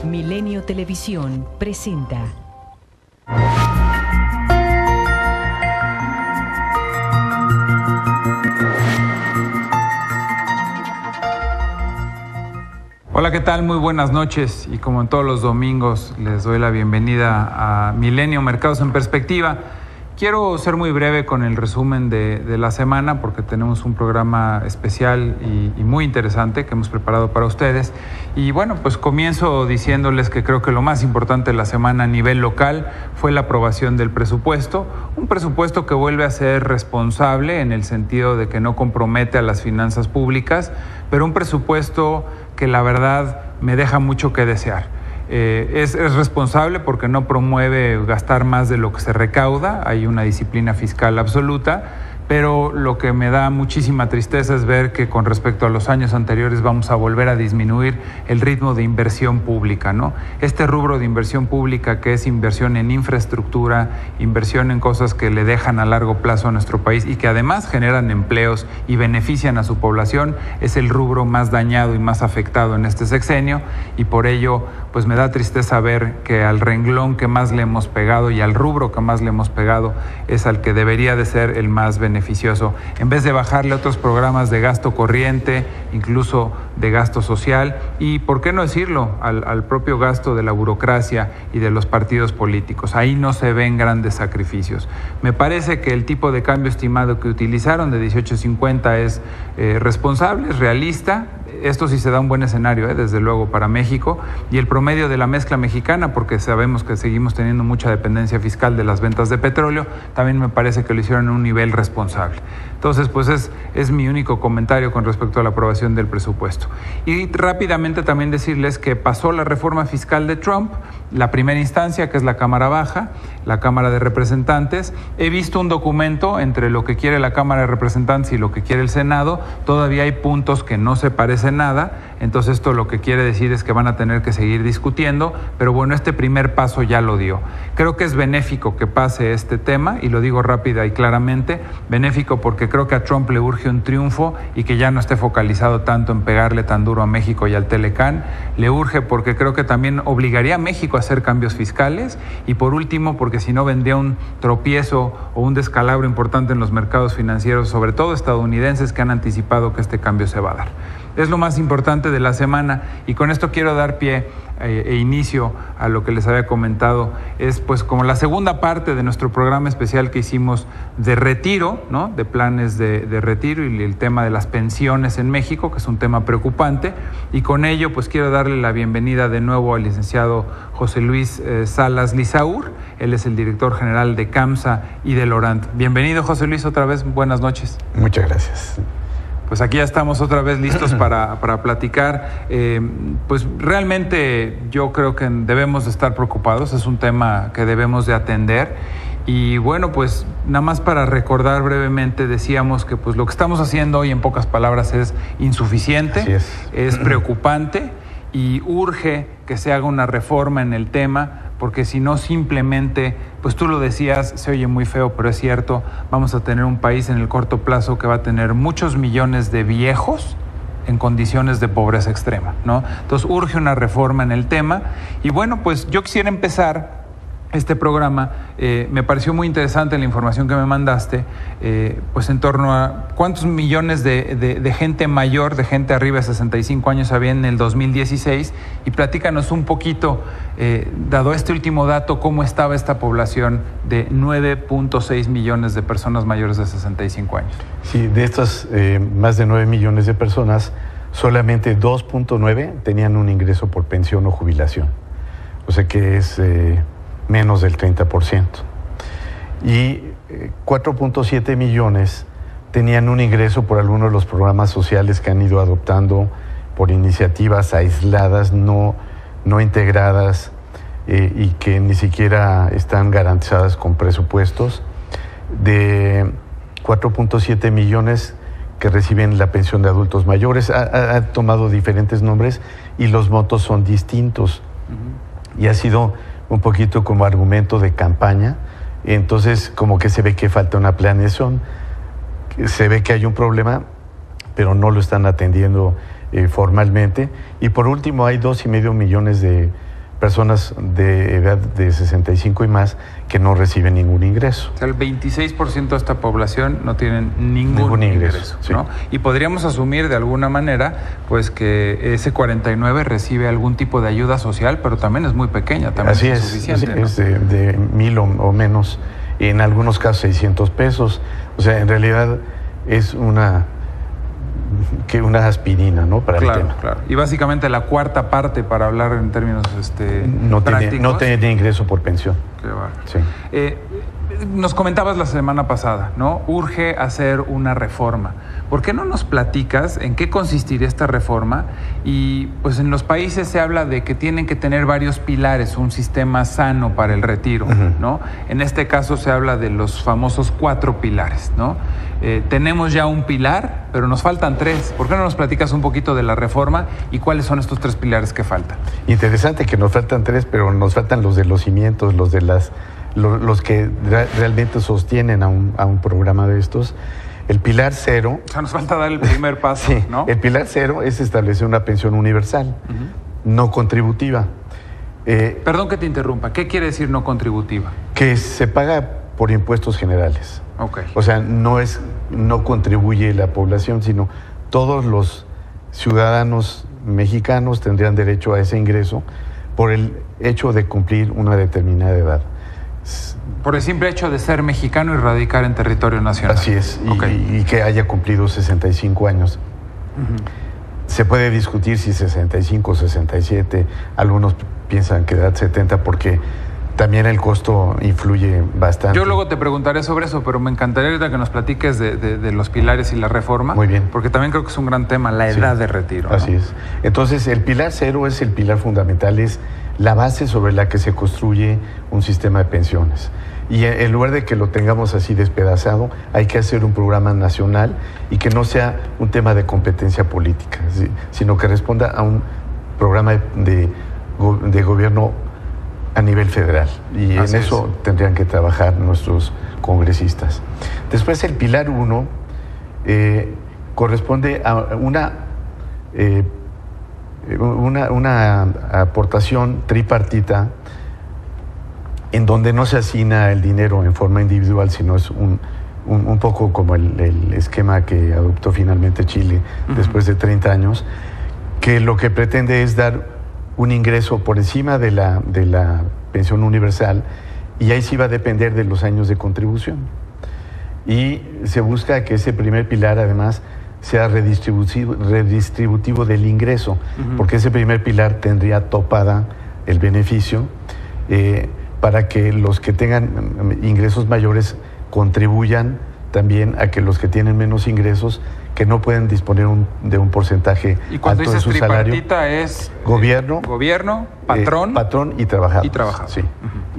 Milenio Televisión presenta. Hola, ¿qué tal? Muy buenas noches, y como en todos los domingos les doy la bienvenida a Milenio Mercados en Perspectiva. Quiero ser muy breve con el resumen de la semana porque tenemos un programa especial y muy interesante que hemos preparado para ustedes. Y bueno, pues comienzo diciéndoles que creo que lo más importante de la semana a nivel local fue la aprobación del presupuesto. Un presupuesto que vuelve a ser responsable en el sentido de que no compromete a las finanzas públicas, pero un presupuesto que la verdad me deja mucho que desear. Es responsable porque no promueve gastar más de lo que se recauda, hay una disciplina fiscal absoluta, pero lo que me da muchísima tristeza es ver que con respecto a los años anteriores vamos a volver a disminuir el ritmo de inversión pública, ¿no? Este rubro de inversión pública, que es inversión en infraestructura, inversión en cosas que le dejan a largo plazo a nuestro país y que además generan empleos y benefician a su población, es el rubro más dañado y más afectado en este sexenio, y por ello pues me da tristeza ver que al renglón que más le hemos pegado y al rubro que más le hemos pegado es al que debería de ser el más beneficioso, en vez de bajarle otros programas de gasto corriente, incluso de gasto social, y por qué no decirlo, al propio gasto de la burocracia y de los partidos políticos. Ahí no se ven grandes sacrificios. Me parece que el tipo de cambio estimado que utilizaron de 18.50 es responsable, es realista. Esto sí se da un buen escenario, desde luego, para México, y el promedio de la mezcla mexicana, porque sabemos que seguimos teniendo mucha dependencia fiscal de las ventas de petróleo, también me parece que lo hicieron en un nivel responsable. Entonces, pues es mi único comentario con respecto a la aprobación del presupuesto. Y rápidamente también decirles que pasó la reforma fiscal de Trump, la primera instancia, que es la Cámara Baja, la Cámara de Representantes. He visto un documento entre lo que quiere la Cámara de Representantes y lo que quiere el Senado. Todavía hay puntos que no se parecen nada, entonces esto lo que quiere decir es que van a tener que seguir discutiendo, pero bueno, este primer paso ya lo dio. Creo que es benéfico que pase este tema, y lo digo rápida y claramente, benéfico porque creo que a Trump le urge un triunfo y que ya no esté focalizado tanto en pegarle tan duro a México y al Telecán. Le urge porque creo que también obligaría a México a hacer cambios fiscales, y por último porque si no vendría un tropiezo o un descalabro importante en los mercados financieros, sobre todo estadounidenses, que han anticipado que este cambio se va a dar. Es lo más importante de la semana, y con esto quiero dar pie e inicio a lo que les había comentado. Es pues como la segunda parte de nuestro programa especial que hicimos de retiro, ¿no? De planes de retiro, y el tema de las pensiones en México, que es un tema preocupante, y con ello pues quiero darle la bienvenida de nuevo al licenciado José Luis Salas Lisaur. Él es el director general de CAMSA y de Lorant. Bienvenido, José Luis, otra vez, buenas noches. Muchas gracias. Pues aquí ya estamos otra vez listos para platicar. Pues realmente yo creo que debemos de estar preocupados, es un tema que debemos de atender. Y bueno, pues nada más para recordar brevemente, decíamos que pues lo que estamos haciendo hoy, en pocas palabras, es insuficiente, es preocupante, y urge que se haga una reforma en el tema, porque si no simplemente, pues tú lo decías, se oye muy feo, pero es cierto, vamos a tener un país en el corto plazo que va a tener muchos millones de viejos en condiciones de pobreza extrema, ¿no? Entonces urge una reforma en el tema. Y bueno, pues yo quisiera empezar este programa, me pareció muy interesante la información que me mandaste, pues en torno a cuántos millones de gente mayor, de gente arriba de 65 años había en el 2016, y platícanos un poquito, dado este último dato, cómo estaba esta población de 9.6 millones de personas mayores de 65 años. Sí, de estas más de 9 millones de personas, solamente 2.9 tenían un ingreso por pensión o jubilación, o sea que es menos del 30%. Y 4.7 millones tenían un ingreso por alguno de los programas sociales que han ido adoptando por iniciativas aisladas, no integradas, y que ni siquiera están garantizadas con presupuestos. De 4.7 millones que reciben la pensión de adultos mayores, ha tomado diferentes nombres y los montos son distintos. Y ha sido un poquito como argumento de campaña. Entonces como que se ve que falta una planeación, se ve que hay un problema, pero no lo están atendiendo formalmente. Y por último hay 2.5 millones de personas de edad de 65 y más que no reciben ningún ingreso. O sea, el 26% de esta población no tienen ningún ingreso, sí. ¿no? Y podríamos asumir de alguna manera pues que ese 49 recibe algún tipo de ayuda social, pero también es muy pequeña, también así es es, insuficiente, ¿no? Es de 1,000 o menos, en algunos casos 600 pesos. O sea, en realidad es una aspirina, ¿no? Para el tema. Claro. Y básicamente la cuarta parte, para hablar en términos prácticos. No tiene ingreso por pensión. Qué bárbaro. Sí. Nos comentabas la semana pasada, ¿no? Urge hacer una reforma. ¿Por qué no nos platicas en qué consistiría esta reforma? Y pues en los países se habla de que tienen que tener varios pilares, un sistema sano para el retiro, ¿no? En este caso se habla de los famosos 4 pilares, ¿no? Tenemos ya un pilar, pero nos faltan 3. ¿Por qué no nos platicas un poquito de la reforma y cuáles son estos 3 pilares que faltan? Interesante que nos faltan 3, pero nos faltan los de los cimientos, los que realmente sostienen a un programa de estos. El pilar 0... O sea, nos falta dar el primer paso, sí, ¿no? El pilar 0 es establecer una pensión universal, no contributiva. Perdón que te interrumpa, ¿qué quiere decir no contributiva? Que se paga por impuestos generales. Okay. O sea, no contribuye la población, sino todos los ciudadanos mexicanos tendrían derecho a ese ingreso por el hecho de cumplir una determinada edad. Por el simple hecho de ser mexicano y radicar en territorio nacional. Así es, Okay. y que haya cumplido 65 años. Se puede discutir si 65 o 67, algunos piensan que edad 70 porque también el costo influye bastante. Yo luego te preguntaré sobre eso, pero me encantaría ahorita que nos platiques de los pilares y la reforma. Muy bien. Porque también creo que es un gran tema, la edad de retiro. Así ¿no? es. Entonces, el pilar 0 es el pilar fundamental, es la base sobre la que se construye un sistema de pensiones. Y en lugar de que lo tengamos así despedazado, hay que hacer un programa nacional y que no sea un tema de competencia política, sino que responda a un programa de gobierno a nivel federal. Y en eso tendrían que trabajar nuestros congresistas. Después, el pilar 1 corresponde a una aportación tripartita en donde no se asigna el dinero en forma individual, sino es un poco como el esquema que adoptó finalmente Chile después de 30 años, que lo que pretende es dar un ingreso por encima de la pensión universal, y ahí sí va a depender de los años de contribución. Y se busca que ese primer pilar además sea redistributivo del ingreso, porque ese primer pilar tendría topada el beneficio para que los que tengan ingresos mayores contribuyan también a que los que tienen menos ingresos, que no pueden disponer de un porcentaje alto de su salario. ¿Y cuando dices tripartita es gobierno, patrón y trabajadores? Y trabajadores. Sí.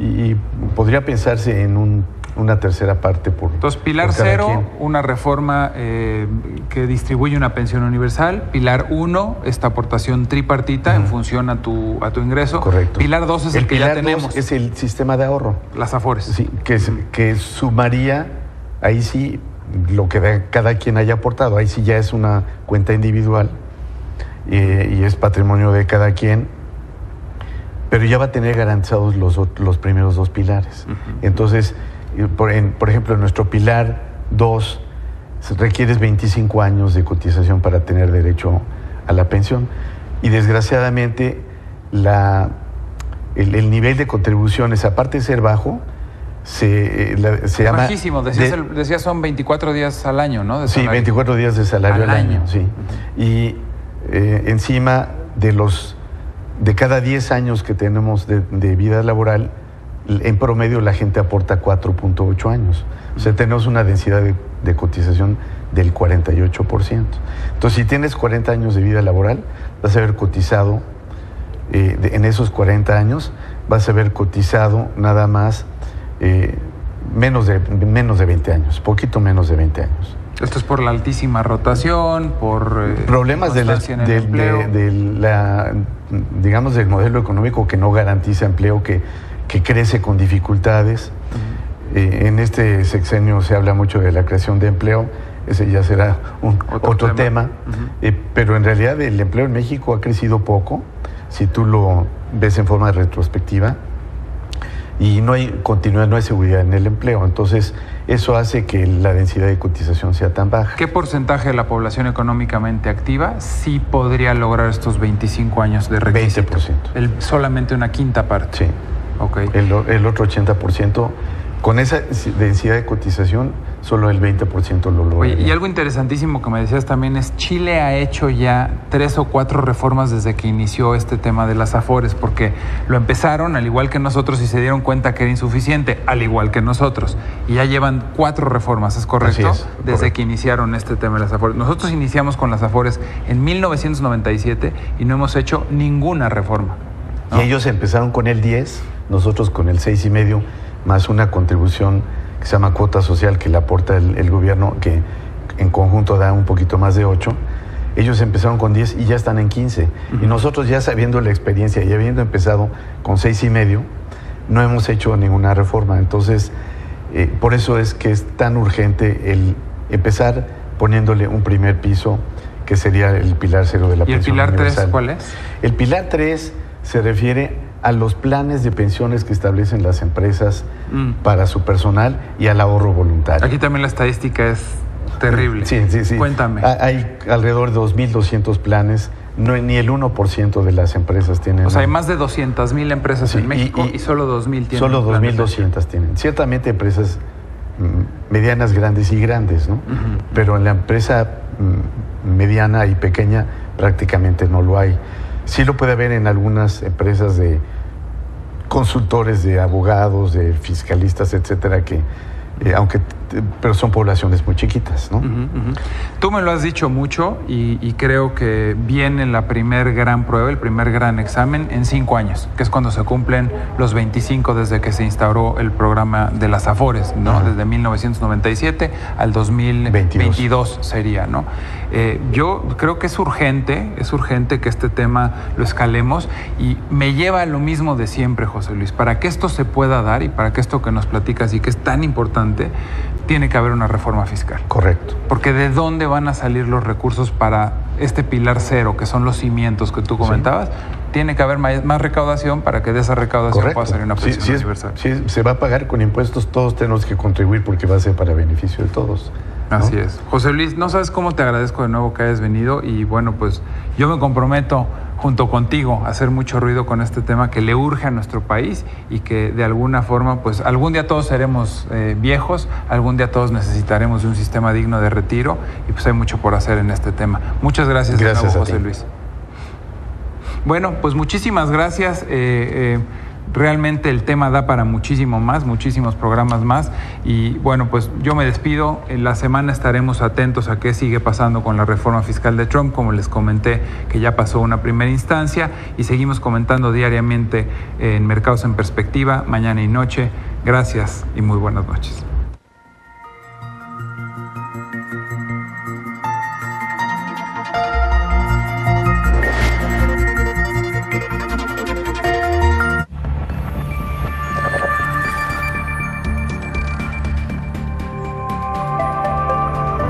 Y podría pensarse en una tercera parte por... Entonces, pilar 0, una reforma que distribuye una pensión universal. Pilar 1, esta aportación tripartita en función a tu ingreso. Correcto. Pilar 2 es el que ya tenemos. Pilar 2 es el sistema de ahorro. Las AFORES. Sí, que sumaría, ahí sí, lo que cada quien haya aportado. Ahí sí ya es una cuenta individual y es patrimonio de cada quien, pero ya va a tener garantizados los primeros 2 pilares. Entonces, por ejemplo, en nuestro pilar 2 requieres 25 años de cotización para tener derecho a la pensión, y desgraciadamente el nivel de contribuciones, aparte de ser bajo, se llama... Bajísimo, decías son 24 días al año, ¿no? Sí, 24 días de salario al año, sí. Y encima de cada 10 años que tenemos de vida laboral, en promedio la gente aporta 4.8 años. O sea, tenemos una densidad de cotización del 48%. Entonces, si tienes 40 años de vida laboral, vas a haber cotizado, en esos 40 años, vas a haber cotizado nada más menos de 20 años, poquito menos de 20 años. Esto es por la altísima rotación, por problemas del modelo económico que no garantiza empleo, que crece con dificultades. En este sexenio se habla mucho de la creación de empleo, ese ya será otro tema. Pero en realidad el empleo en México ha crecido poco, si tú lo ves en forma retrospectiva, y no hay continuidad, no hay seguridad en el empleo. Entonces, eso hace que la densidad de cotización sea tan baja. ¿Qué porcentaje de la población económicamente activa sí podría lograr estos 25 años de requisito? 20%. Solamente una quinta parte. Sí. Okay. El otro 80%, con esa densidad de cotización, solo el 20% lo logra. Oye, y algo interesantísimo que me decías también es, Chile ha hecho ya 3 o 4 reformas desde que inició este tema de las Afores, porque lo empezaron al igual que nosotros y se dieron cuenta que era insuficiente, al igual que nosotros. Y ya llevan 4 reformas, ¿es correcto? Así es, desde correcto. que iniciaron este tema de las Afores. Nosotros iniciamos con las Afores en 1997 y no hemos hecho ninguna reforma, ¿no? Y ellos empezaron con el 10, nosotros con el 6,5, más una contribución que se llama cuota social que le aporta el gobierno, que en conjunto da un poquito más de 8. Ellos empezaron con 10 y ya están en 15. Y nosotros, ya sabiendo la experiencia y habiendo empezado con 6,5, no hemos hecho ninguna reforma. Entonces, por eso es que es tan urgente el empezar poniéndole un primer piso, que sería el pilar 0 de la pensión universal. ¿Y el pilar 3 cuál es? El pilar 3 se refiere a los planes de pensiones que establecen las empresas para su personal y al ahorro voluntario. Aquí también la estadística es terrible. Sí. Cuéntame. Hay alrededor de 2,200 planes, ni el 1% de las empresas tienen. O sea, hay más de 200,000 empresas en México y solo 2,000 tienen. Solo 2,200 tienen. Ciertamente empresas medianas, grandes y grandes, ¿no? Pero en la empresa mediana y pequeña prácticamente no lo hay. Sí lo puede haber en algunas empresas de consultores, de abogados, de fiscalistas, etcétera, que pero son poblaciones muy chiquitas, ¿no? Tú me lo has dicho mucho y creo que viene la primer gran prueba, el primer gran examen en 5 años, que es cuando se cumplen los 25 desde que se instauró el programa de las Afores, ¿no? Desde 1997 al 2022 sería, ¿no? Yo creo que es urgente que este tema lo escalemos y me lleva a lo mismo de siempre, José Luis. Para que esto se pueda dar y para que esto que nos platicas y que es tan importante, tiene que haber una reforma fiscal. Correcto. Porque ¿de dónde van a salir los recursos para este pilar 0, que son los cimientos que tú comentabas? Sí. Tiene que haber más recaudación para que de esa recaudación pueda salir una pensión universal. Sí, se va a pagar con impuestos, todos tenemos que contribuir porque va a ser para beneficio de todos, ¿no? Así es. José Luis, no sabes cómo te agradezco de nuevo que hayas venido y bueno, pues yo me comprometo junto contigo a hacer mucho ruido con este tema que le urge a nuestro país y que de alguna forma, pues algún día todos seremos viejos, algún día todos necesitaremos de un sistema digno de retiro y pues hay mucho por hacer en este tema. Muchas gracias de nuevo, José Luis. Bueno, pues muchísimas gracias. Realmente el tema da para muchísimo más, muchísimos programas más y bueno, pues yo me despido. En la semana estaremos atentos a qué sigue pasando con la reforma fiscal de Trump, como les comenté que ya pasó una primera instancia y seguimos comentando diariamente en Mercados en Perspectiva, mañana y noche. Gracias y muy buenas noches.